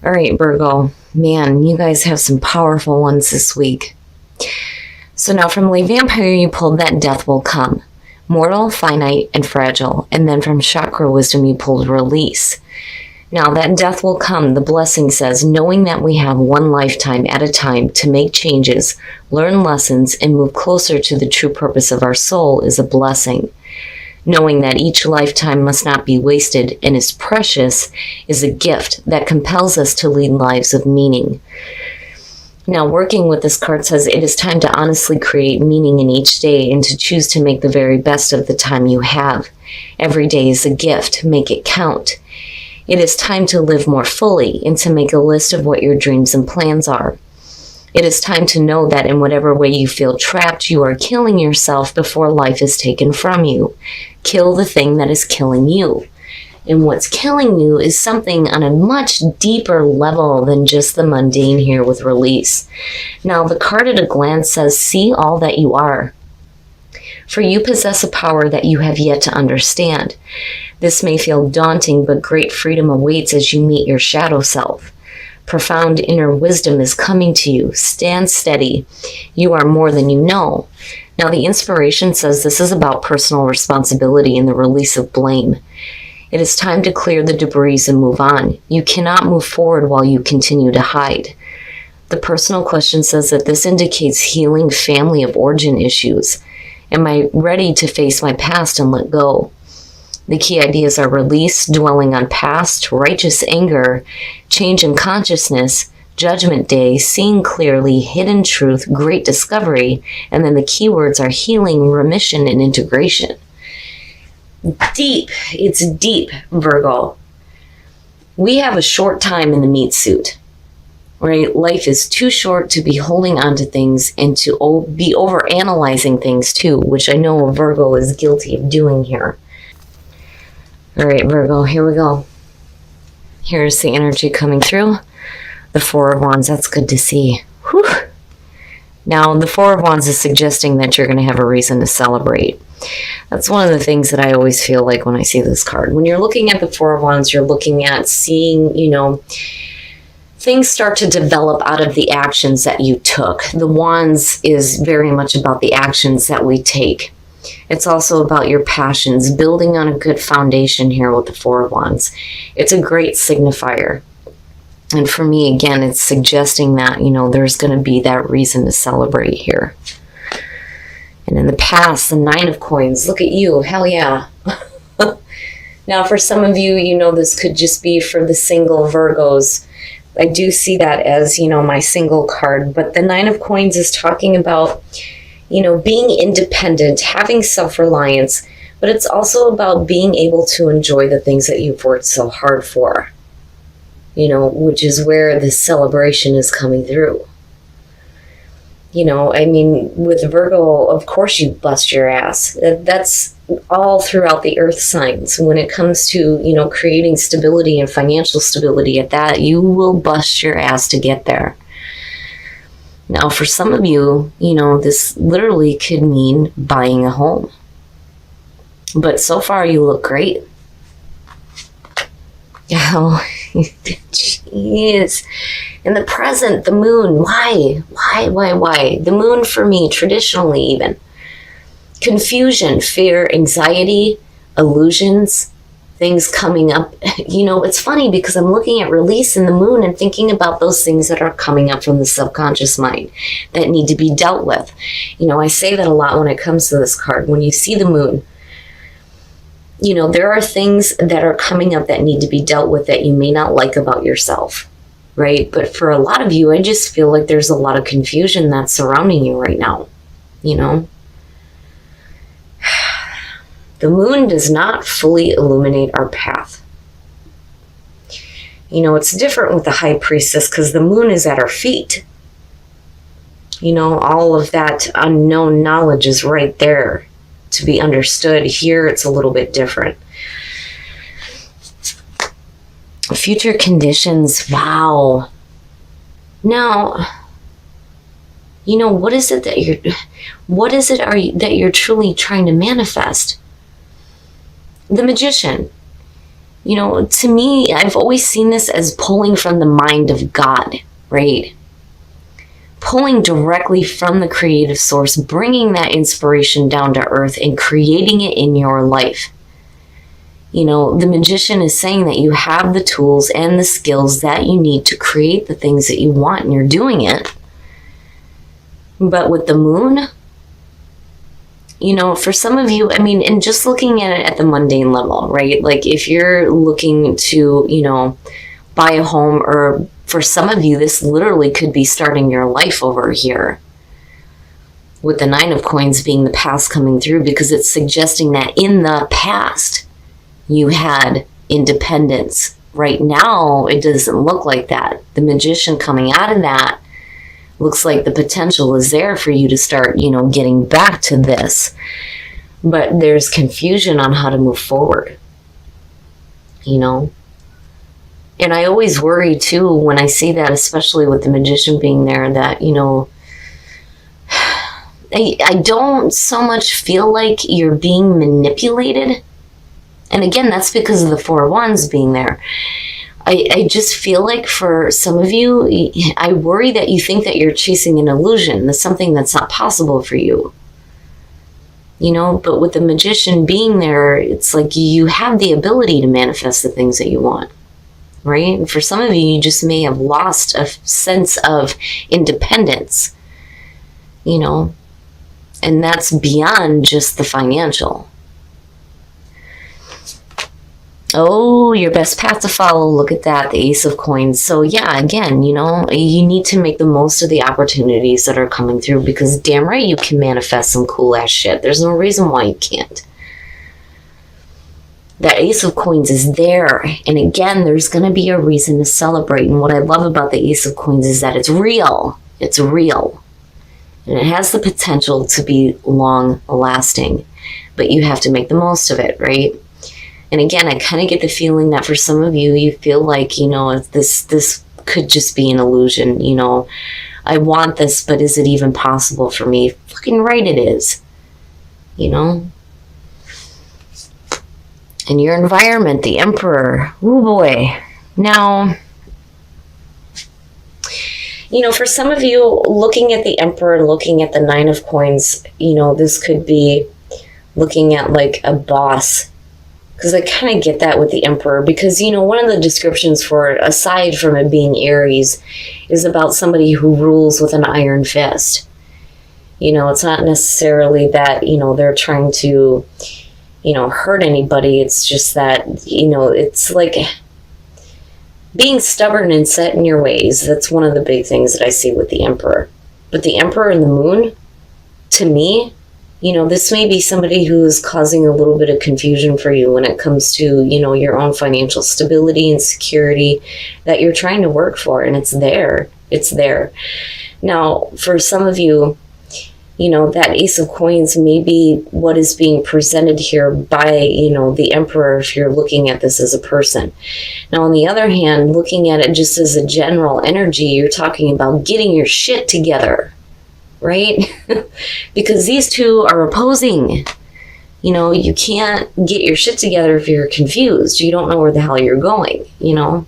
All right, Virgo. Man, you guys have some powerful ones this week. So now from Lay Vampire, you pulled that death will come. Mortal, finite, and fragile. And then from Chakra Wisdom, you pulled release. Now that death will come, the blessing says, knowing that we have one lifetime at a time to make changes, learn lessons, and move closer to the true purpose of our soul is a blessing. Knowing that each lifetime must not be wasted and is precious is a gift that compels us to lead lives of meaning. Now, working with this card says it is time to honestly create meaning in each day and to choose to make the very best of the time you have. Every day is a gift. Make it count. It is time to live more fully and to make a list of what your dreams and plans are. It is time to know that in whatever way you feel trapped, you are killing yourself before life is taken from you. Kill the thing that is killing you. And what's killing you is something on a much deeper level than just the mundane here with release. Now, the card at a glance says, see all that you are. For you possess a power that you have yet to understand. This may feel daunting, but great freedom awaits as you meet your shadow self. Profound inner wisdom is coming to you. Stand steady. You are more than you know. Now, the inspiration says this is about personal responsibility and the release of blame. It is time to clear the debris and move on. You cannot move forward while you continue to hide. The personal question says that this indicates healing family of origin issues. Am I ready to face my past and let go? The key ideas are release, dwelling on past, righteous anger, change in consciousness, judgment day, seeing clearly, hidden truth, great discovery, and then the keywords are healing, remission, and integration. Deep. It's deep, Virgo. We have a short time in the meat suit, right? Life is too short to be holding on to things and to be overanalyzing things too, which I know Virgo is guilty of doing here. All right, Virgo, here we go. Here's the energy coming through. The Four of Wands, that's good to see. Whew. Now, the Four of Wands is suggesting that you're going to have a reason to celebrate. That's one of the things that I always feel like when I see this card. When you're looking at the Four of Wands, you're looking at seeing, things start to develop out of the actions that you took. The Wands is very much about the actions that we take. It's also about your passions, building on a good foundation here with the Four of Wands. It's a great signifier. And for me, again, it's suggesting that, there's going to be that reason to celebrate here. And in the past, the Nine of Coins, look at you, hell yeah. Now, for some of you, this could just be for the single Virgos. I do see that as, my single card. But the Nine of Coins is talking about, being independent, having self-reliance, but it's also about being able to enjoy the things that you've worked so hard for, which is where the celebration is coming through. With Virgo, of course you bust your ass. That's all throughout the earth signs. When it comes to, creating stability and financial stability at that, you will bust your ass to get there. Now, for some of you, this literally could mean buying a home. But so far, you look great. Oh, jeez. In the present, the moon. Why? The moon for me, traditionally even. Confusion, fear, anxiety, illusions, things coming up. It's funny because I'm looking at release in the moon and thinking about those things that are coming up from the subconscious mind that need to be dealt with. I say that a lot when it comes to this card. When you see the moon, there are things that are coming up that need to be dealt with that you may not like about yourself, right? But for a lot of you, I just feel like there's a lot of confusion that's surrounding you right now, The moon does not fully illuminate our path. It's different with the High Priestess because the moon is at our feet. All of that unknown knowledge is right there to be understood. Here, it's a little bit different. Future conditions, wow. Now, what is it that you're truly trying to manifest? The Magician. You know, to me, I've always seen this as pulling from the mind of God, right? Pulling directly from the creative source, bringing that inspiration down to earth and creating it in your life. You know, the magician is saying that you have the tools and the skills that you need to create the things that you want, and you're doing it. But with the moon, you know, for some of you, I mean, and just looking at it at the mundane level, right? Like if you're looking to, you know, buy a home, or for some of you, this literally could be starting your life over here. With the Nine of Coins being the past coming through, because it's suggesting that in the past, you had independence. Right now, it doesn't look like that. The magician coming out of that looks like the potential is there for you to start, you know, getting back to this. But there's confusion on how to move forward, you know. And I always worry, too, when I see that, especially with the magician being there, that, you know, I don't so much feel like you're being manipulated. And again, that's because of the Four of Wands being there. I just feel like for some of you, I worry that you think that you're chasing an illusion. That's something that's not possible for you. You know, but with the magician being there, it's like you have the ability to manifest the things that you want, right? And for some of you, you just may have lost a sense of independence, you know, and that's beyond just the financial. Oh, your best path to follow. Look at that, the Ace of Coins. So yeah, again, you know, you need to make the most of the opportunities that are coming through, because damn right you can manifest some cool ass shit. There's no reason why you can't. That Ace of Coins is there. And again, there's going to be a reason to celebrate. And what I love about the Ace of Coins is that it's real. It's real. And it has the potential to be long lasting. But you have to make the most of it, right? And again, I kind of get the feeling that for some of you, you feel like, you know, this could just be an illusion. You know, I want this, but is it even possible for me? Fucking right it is. You know? And your environment, the Emperor. Oh boy. Now, you know, for some of you, looking at the Emperor, looking at the Nine of Coins, you know, this could be looking at like a boss. Because I kind of get that with the Emperor, because, you know, one of the descriptions for it, aside from it being Aries, is about somebody who rules with an iron fist. You know, it's not necessarily that, you know, they're trying to, you know, hurt anybody. It's just that, you know, it's like being stubborn and set in your ways. That's one of the big things that I see with the Emperor. But the Emperor and the Moon, to me, you know, this may be somebody who is causing a little bit of confusion for you when it comes to, you know, your own financial stability and security that you're trying to work for. And it's there. It's there. Now, for some of you, you know, that Ace of Coins may be what is being presented here by, you know, the Emperor, if you're looking at this as a person. Now, on the other hand, looking at it just as a general energy, you're talking about getting your shit together. Right? Because these two are opposing. You know, you can't get your shit together if you're confused. You don't know where the hell you're going, you know?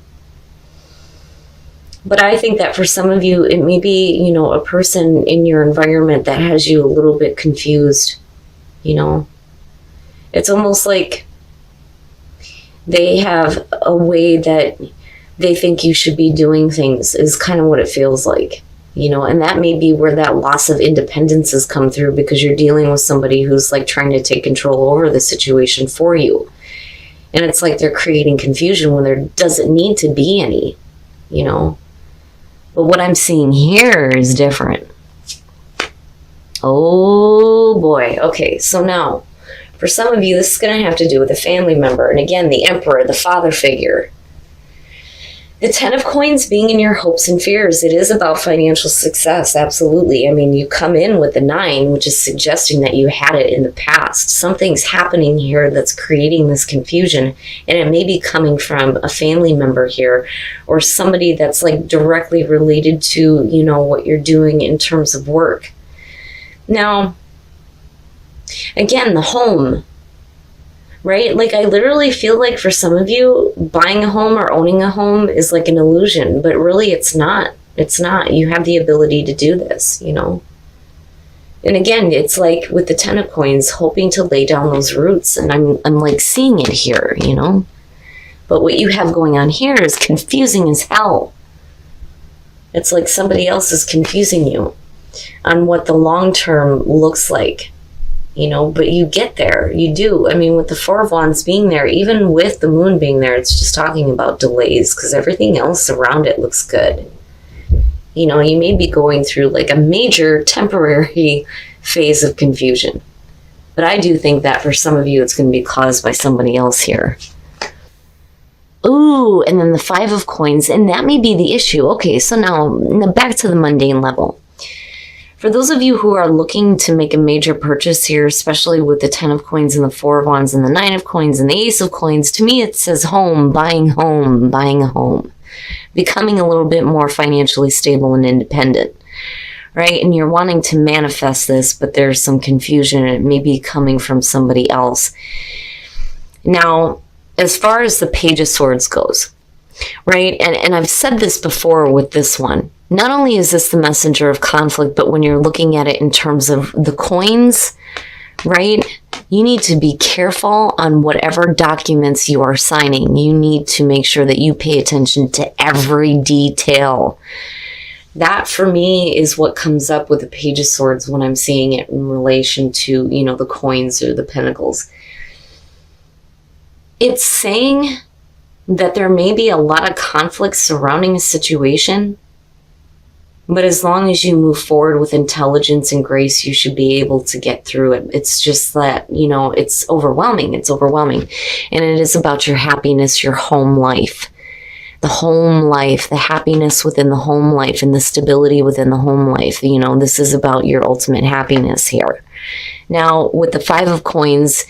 But I think that for some of you, it may be, you know, a person in your environment that has you a little bit confused, you know? It's almost like they have a way that they think you should be doing things, is kind of what it feels like. You know, and that may be where that loss of independence has come through, because you're dealing with somebody who's like trying to take control over the situation for you. And it's like they're creating confusion when there doesn't need to be any, you know. But what I'm seeing here is different. Oh boy. Okay, so now, for some of you, this is going to have to do with a family member. And again, the Emperor, the father figure. The Ten of Coins being in your hopes and fears. It is about financial success, absolutely. I mean, you come in with the 9, which is suggesting that you had it in the past. Something's happening here that's creating this confusion, and it may be coming from a family member here, or somebody that's like directly related to, you know, what you're doing in terms of work. Now, again, the home. right? Like, I literally feel like for some of you, buying a home or owning a home is like an illusion, but really it's not. It's not. You have the ability to do this, you know? And again, it's like with the Ten of Coins, hoping to lay down those roots. And I'm like seeing it here, you know? But what you have going on here is confusing as hell. It's like somebody else is confusing you on what the long term looks like, you know? But you get there. You do. I mean, with the Four of Wands being there, even with the moon being there, it's just talking about delays because everything else around it looks good. You know, you may be going through like a major temporary phase of confusion. But I do think that for some of you, it's going to be caused by somebody else here. Ooh, and then the Five of Coins, and that may be the issue. Okay, so now back to the mundane level. For those of you who are looking to make a major purchase here, especially with the Ten of Coins and the Four of Wands and the Nine of Coins and the Ace of Coins, to me it says home, buying a home. Becoming a little bit more financially stable and independent, right? And you're wanting to manifest this, but there's some confusion and it may be coming from somebody else. Now, as far as the Page of Swords goes, right? And I've said this before with this one. Not only is this the messenger of conflict, but when you're looking at it in terms of the coins, right? You need to be careful on whatever documents you are signing. You need to make sure that you pay attention to every detail. That for me is what comes up with the Page of Swords when I'm seeing it in relation to, you know, the coins or the pentacles. It's saying that there may be a lot of conflict surrounding a situation, but as long as you move forward with intelligence and grace, you should be able to get through it. It's just that, you know, it's overwhelming. It's overwhelming. And it is about your happiness, your home life. The home life, the happiness within the home life and the stability within the home life. You know, this is about your ultimate happiness here. Now, with the Five of Coins,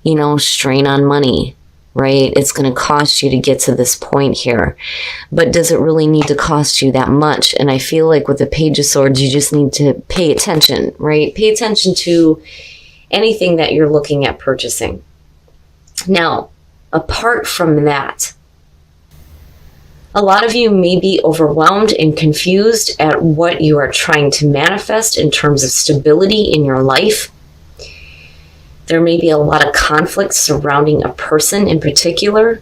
you know, strain on money. Right? It's going to cost you to get to this point here. But does it really need to cost you that much? And I feel like with the Page of Swords, you just need to pay attention, right? Pay attention to anything that you're looking at purchasing. Now, apart from that, a lot of you may be overwhelmed and confused at what you are trying to manifest in terms of stability in your life. There may be a lot of conflict surrounding a person in particular.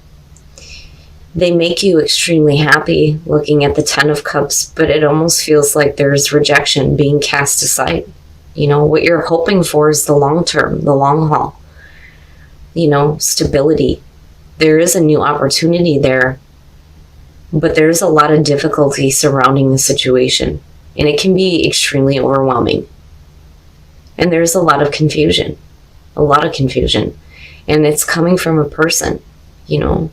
They make you extremely happy looking at the Ten of Cups, but it almost feels like there's rejection being cast aside. You know, what you're hoping for is the long term, the long haul. You know, stability. There is a new opportunity there, but there's a lot of difficulty surrounding the situation, and it can be extremely overwhelming. And there's a lot of confusion. And it's coming from a person, you know.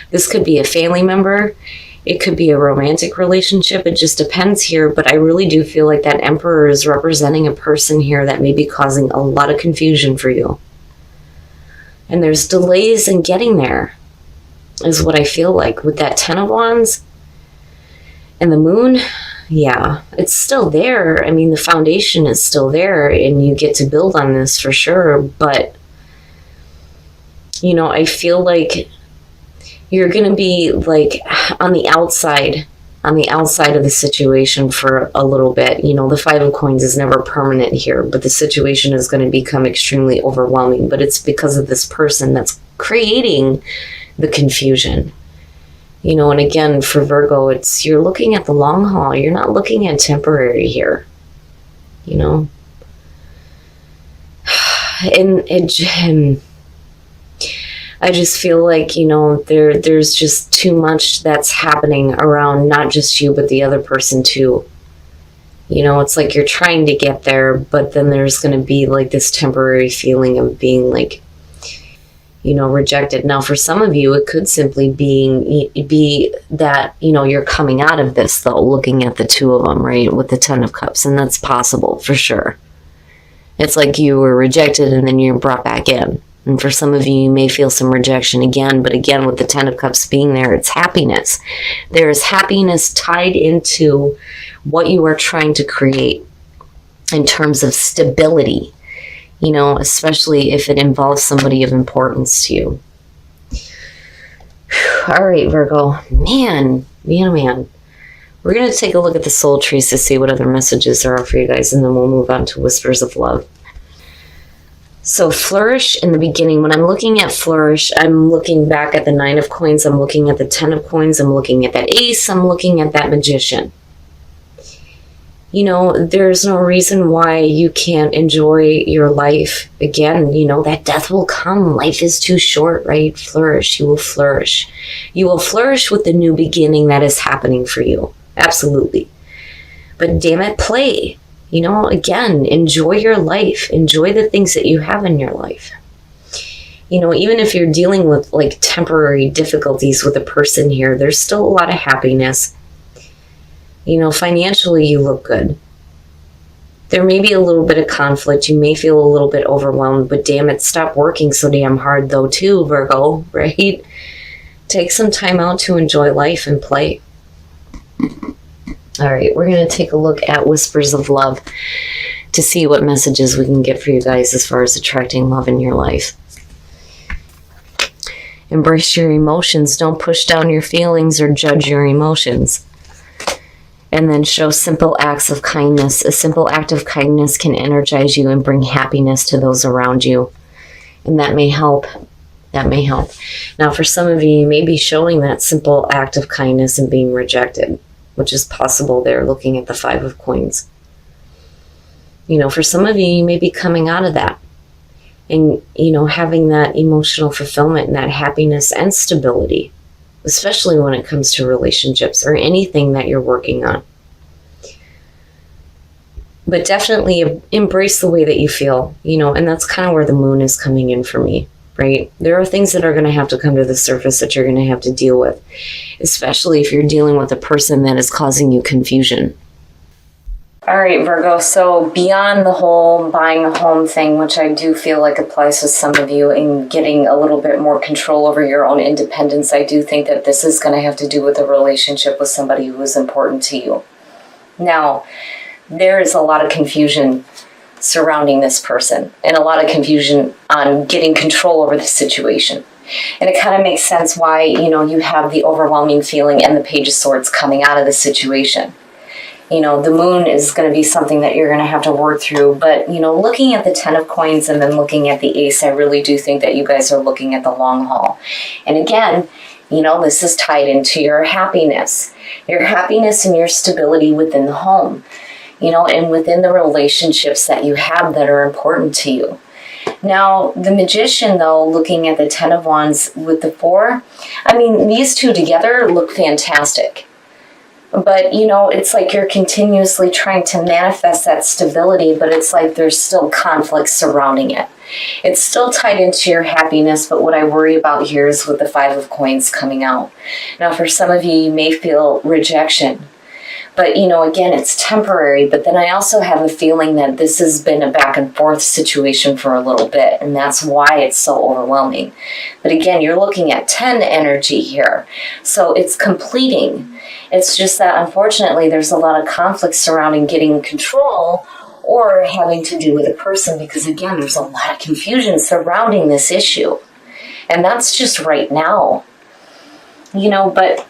This could be a family member. It could be a romantic relationship. It just depends here. But I really do feel like that Emperor is representing a person here that may be causing a lot of confusion for you. And there's delays in getting there, is what I feel like. With that Ten of Wands and the Moon, yeah, it's still there. I mean, the foundation is still there and you get to build on this for sure. But, you know, I feel like you're going to be like on the outside of the situation for a little bit. You know, the Five of Coins is never permanent here, but the situation is going to become extremely overwhelming. But it's because of this person that's creating the confusion. You know, and again, for Virgo, it's you're looking at the long haul. You're not looking at temporary here, you know. And I just feel like, you know, there's just too much that's happening around not just you, but the other person too. You know, it's like you're trying to get there, but then there's going to be like this temporary feeling of being like, you know, rejected. Now, for some of you, it could simply be that, you know, you're coming out of this, though, looking at the two of them, right, with the Ten of Cups, and that's possible, for sure. It's like you were rejected and then you're brought back in. And for some of you, you may feel some rejection again, but again, with the Ten of Cups being there, it's happiness. There is happiness tied into what you are trying to create in terms of stability. especially if it involves somebody of importance to you. All right, Virgo. Man. We're going to take a look at the soul trees to see what other messages there are for you guys, and then we'll move on to whispers of love. So flourish in the beginning. When I'm looking at flourish, I'm looking back at the 9 of coins. I'm looking at the 10 of coins. I'm looking at that ace. I'm looking at that magician. There's no reason why you can't enjoy your life. Again, that death will come. Life is too short, right? Flourish. You will flourish. You will flourish with the new beginning that is happening for you. Absolutely. But damn it, play. Again, enjoy your life. Enjoy the things that you have in your life. Even if you're dealing with like temporary difficulties with a person here, there's still a lot of happiness. Financially, you look good. There may be a little bit of conflict. You may feel a little bit overwhelmed, but damn it, stop working so damn hard though too, Virgo, right? Take some time out to enjoy life and play. All right, we're going to take a look at whispers of love to see what messages we can get for you guys as far as attracting love in your life. Embrace your emotions. Don't push down your feelings or judge your emotions. And then show simple acts of kindness. A simple act of kindness can energize you and bring happiness to those around you. And that may help. That may help. Now, for some of you, you may be showing that simple act of kindness and being rejected, which is possible there looking at the 5 of coins. For some of you, you may be coming out of that and, having that emotional fulfillment and that happiness and stability, especially when it comes to relationships or anything that you're working on. But definitely embrace the way that you feel, and that's kind of where the moon is coming in for me, right? There are things that are going to have to come to the surface that you're going to have to deal with, especially if you're dealing with a person that is causing you confusion. All right, Virgo, so beyond the whole buying a home thing, which I do feel like applies with some of you, and getting a little bit more control over your own independence, I do think that this is going to have to do with a relationship with somebody who is important to you. Now, there is a lot of confusion surrounding this person and a lot of confusion on getting control over the situation. And it kind of makes sense why, you have the overwhelming feeling and the Page of Swords coming out of the situation. The moon is going to be something that you're going to have to work through. But, looking at the 10 of coins and then looking at the ace, I really do think that you guys are looking at the long haul. And again, this is tied into your happiness and your stability within the home, and within the relationships that you have that are important to you. Now, the magician, though, looking at the 10 of wands with the 4, these two together look fantastic. But, it's like you're continuously trying to manifest that stability, but it's like there's still conflict surrounding it. It's still tied into your happiness, but what I worry about here is with the 5 of coins coming out. Now, for some of you, you may feel rejection. But, again, it's temporary. But then I also have a feeling that this has been a back and forth situation for a little bit. And that's why it's so overwhelming. But again, you're looking at 10 energy here. So it's completing. It's just that, unfortunately, there's a lot of conflict surrounding getting control or having to do with a person. Because, again, there's a lot of confusion surrounding this issue. And that's just right now. But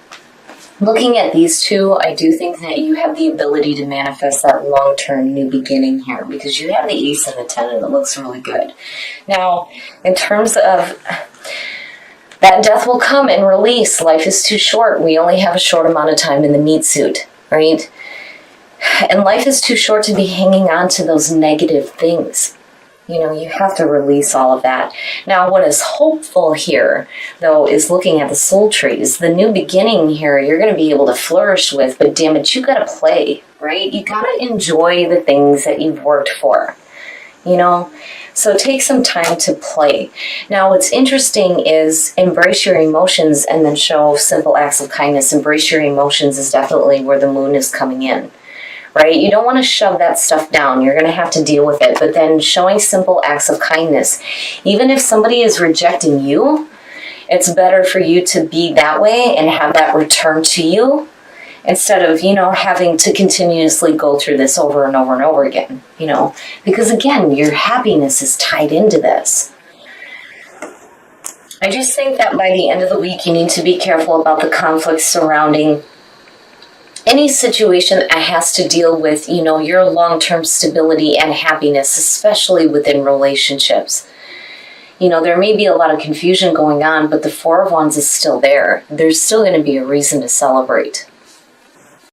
looking at these two, I do think that you have the ability to manifest that long-term new beginning here because you have the ace and the 10 and it looks really good. Now, in terms of that death will come and release. Life is too short. We only have a short amount of time in the meat suit, right? And life is too short to be hanging on to those negative things. You have to release all of that. Now, what is hopeful here, though, is looking at the soul trees. The new beginning here, you're going to be able to flourish with, but damn it, you got to play, right? You got to enjoy the things that you've worked for, So take some time to play. Now, what's interesting is embrace your emotions and then show simple acts of kindness. Embrace your emotions is definitely where the moon is coming in. Right? You don't want to shove that stuff down. You're going to have to deal with it. But then showing simple acts of kindness. Even if somebody is rejecting you, it's better for you to be that way and have that return to you instead of, having to continuously go through this over and over and over again, because again, your happiness is tied into this. I just think that by the end of the week, you need to be careful about the conflicts surrounding any situation that has to deal with, your long-term stability and happiness, especially within relationships. There may be a lot of confusion going on, but the Four of Wands is still there. There's still going to be a reason to celebrate.